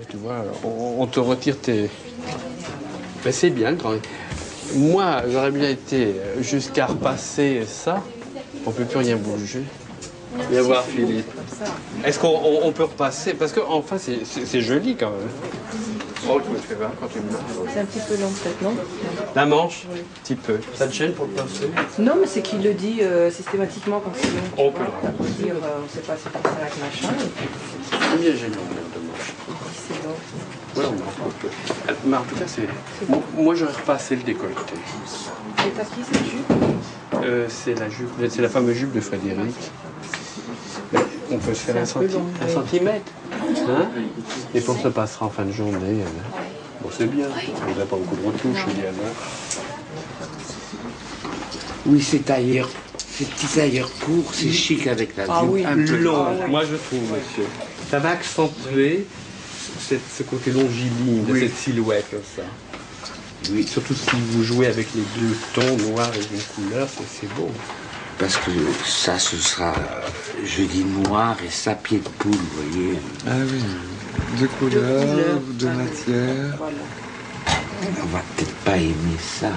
tu vois, on te retire tes... Mais c'est bien quand même. Moi, j'aurais bien été jusqu'à repasser ça. On ne peut plus rien bouger. Viens voir, Philippe. Est-ce qu'on peut repasser? Parce qu'enfin, c'est joli quand même. Oh, tu me fais voir quand tu me marches. C'est un petit peu long, peut-être, non? La manche? Un petit peu. Ça te gêne pour le passer? Non, mais c'est qu'il le dit systématiquement quand c'est long. On peut le pour dire, on ne sait pas si c'est ça avec machin. C'est bien gênant, de manche. C'est long. Ouais, mais en tout cas, c'est... Moi, j'aurais repassé le décolleté. C'est à qui cette jupe? C'est la jupe, c'est la fameuse jupe de Frédéric. Mais on peut se faire un centimètre. Hein? Et pour se passera en fin de journée. Bon, c'est bien. Il n'a pas beaucoup de retouches, idéalement. Oui, ces petits tailleurs courts, c'est chic avec la jupe un peu long. Moi, je trouve, monsieur. Ça va accentuer ce côté longiligne de cette silhouette comme ça. Oui. Surtout si vous jouez avec les deux tons, noir et une couleur, c'est beau. Parce que ça, ce sera, je dis noir et ça pied de poule, vous voyez. Ah oui, de couleurs, de matière. On va peut-être pas aimer ça.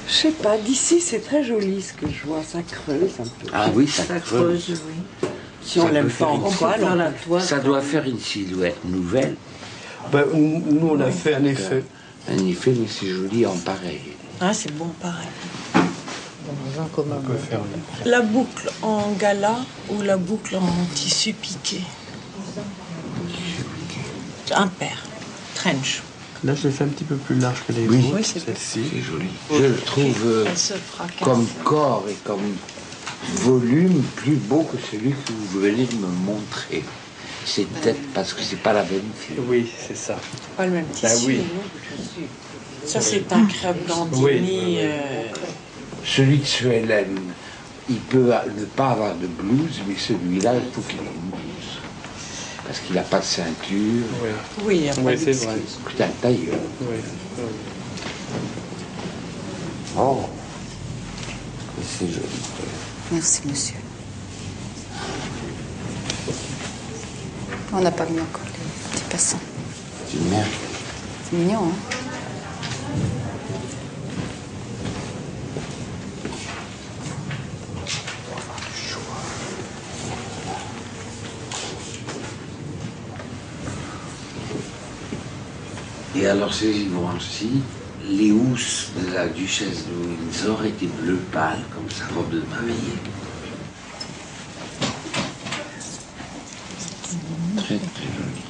Je sais pas, d'ici c'est très joli ce que je vois, ça creuse un peu. Ah oui, ça creuse. Oui. Si on l'aime pas en toile, ça doit faire une silhouette nouvelle. Ben, nous, on a fait un effet. Un effet, mais c'est joli en pareil. Ah, c'est bon, pareil. On peut faire La boucle en gala ou la boucle en tissu piqué? Impair. Trench. Là, je l'ai fait un petit peu plus large que les Oui, autres, c'est celle-ci. joli. Je le trouve comme corps et comme volume plus beau que celui que vous venez de me montrer. C'est peut-être parce que c'est pas la même fille. Oui, c'est ça. Pas le même tissu. Ben oui. Ça, c'est un crêpe Gandini. Oui. Celui de Suellen, il peut ne pas avoir de blouse, mais celui-là, il faut qu'il ait une blouse. Parce qu'il n'a pas de ceinture. Oui, il n'y a pas de c'est vrai. C'est un tailleur. Oui. Oh, c'est joli. Merci, monsieur. On n'a pas mis encore les petits passants. C'est une merde. C'est mignon, hein? Et alors, ces Givenchy, les housses de la duchesse de Windsor étaient bleu pâle, comme sa robe de mariée. Très, très joli.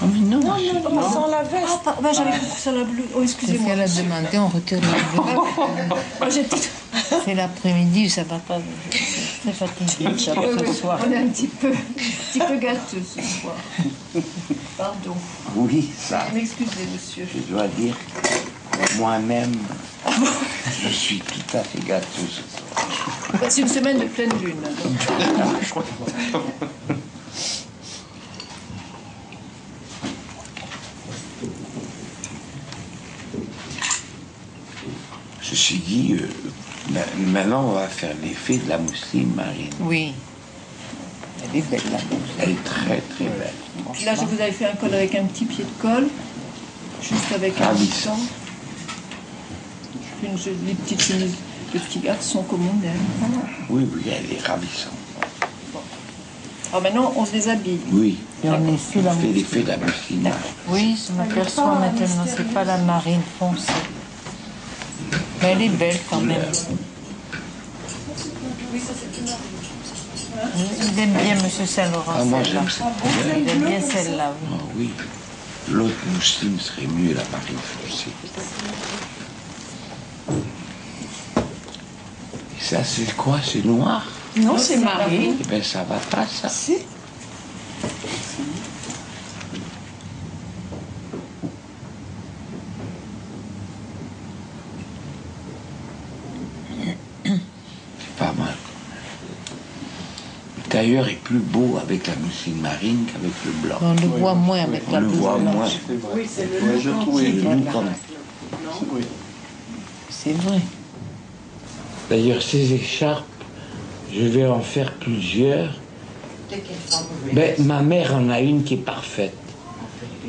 Oh, mais non, sans la veste. Ah, bah, j'avais compris sur la bleue. Oh, excusez-moi. Elle a demandé, on retire la bleue. C'est l'après-midi, ça va pas. C'est fatigué, ça va ce soir. On est un petit peu gâteux ce soir. Pardon. Oui, ça. M'excusez, monsieur. Je dois dire, moi-même, je suis tout à fait gâteux ce soir. C'est une semaine de pleine lune. Ceci dit, maintenant on va faire l'effet de la mousseline marine. Oui. Elle est belle, la blouse. Elle est très très belle. Là, je vous avais fait un col avec un petit pied de colle, juste avec un Ravissant. une jolie petite chemise de petit garçon comme on aime. Oui, oui, elle est ravissante. Alors maintenant, on se déshabille. Oui, Et on est sur la on fait l'effet de la mousseline marine. Oui, je m'aperçois maintenant, c'est pas la marine foncée. Mais elle est belle quand même. Il aime bien M. Saint-Laurent. Ah, moi celle-là. j'aime cette couleur. Il aime bien celle-là, oui. Ah oui, l'autre mousseline serait mieux, la marine foncée. Et ça, c'est quoi? C'est noir? Non, c'est marine. Eh bien, ça va pas, ça. Si. C'est pas mal. Le tailleur est plus beau avec la mousseline marine qu'avec le blanc. On le voit moins avec On la le blouse voit blanche. moins. Oui, c'est le look C'est le look en- C'est vrai. D'ailleurs, ces écharpes, je vais en faire plusieurs. Ben, ma mère en a une qui est parfaite,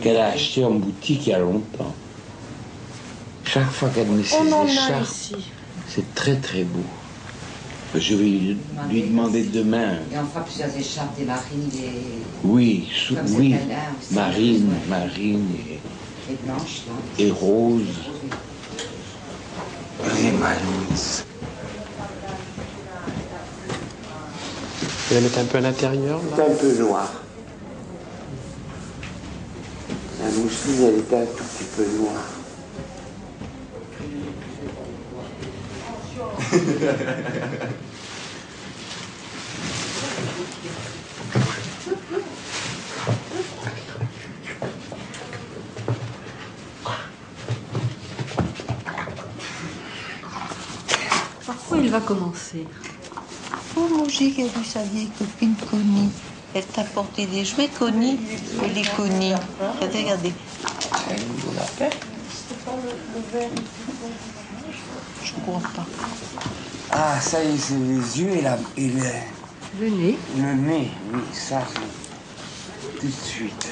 qu'elle a achetée en boutique il y a longtemps. Chaque fois qu'elle met ses écharpes, c'est très très beau. Je vais lui demander demain. Et on fera plusieurs écharpes, des marines, des... Oui, oui, marine et blanches, là. et rose. Et ma Louise. Vous la mettez un peu à l'intérieur, C'est là? un peu noir. La mousseline, elle était un tout petit peu noire. Parfois, il va commencer. Oh, mon Gilles, qui a vu sa vieille copine Connie. Elle t'a porté des jouets, Connie. Elle est Connie. Regardez, regardez. Je ne crois pas. Ah, ça y est, c'est les yeux et Le nez, le nez. Oui, ça, tout de suite.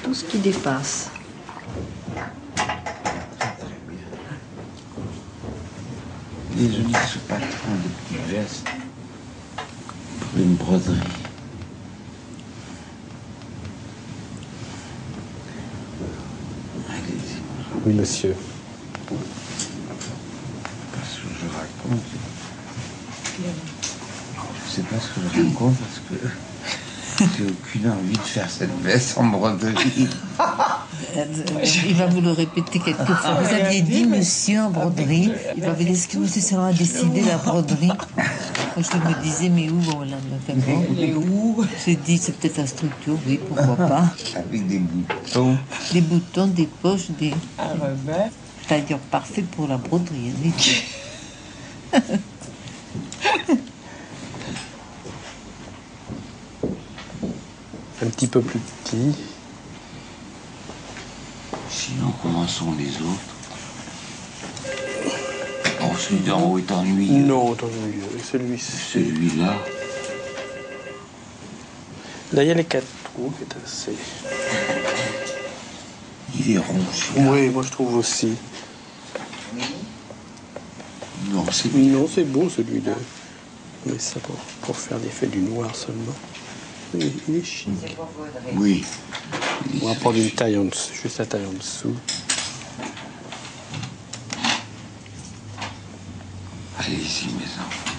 tout ce qui dépasse. Des jolis sous-patrons de petites vestes pour une broderie. Allez-y. Oui, monsieur. Parce que je raconte. Je sais pas ce que je raconte parce que j'ai aucune envie de faire cette veste en broderie. Il va vous le répéter quelquefois. Vous aviez dit, monsieur, en broderie. Il va vous dire, est-ce que monsieur sera décidé la broderie? Moi, je me disais, mais où? Bon, là, mais où? J'ai dit, c'est peut-être la structure, oui, pourquoi pas. Avec des boutons. Des boutons, des poches, des... tailleur parfait pour la broderie. Hein. Un petit peu plus petit. Sinon, comment sont les autres? Oh, celui d'en haut est ennuyeux. Non, attendez, celui-ci. Celui-là, Là, il y a les 4 trous qui est assez. il est rond. celui-là. Oui, moi je trouve aussi. Non, c'est Non, c'est beau celui-là. Mais ça pour faire l'effet du noir seulement. Il est chic. Oui. On va prendre une taille en dessous, juste la taille en dessous. Allez-y, mes enfants.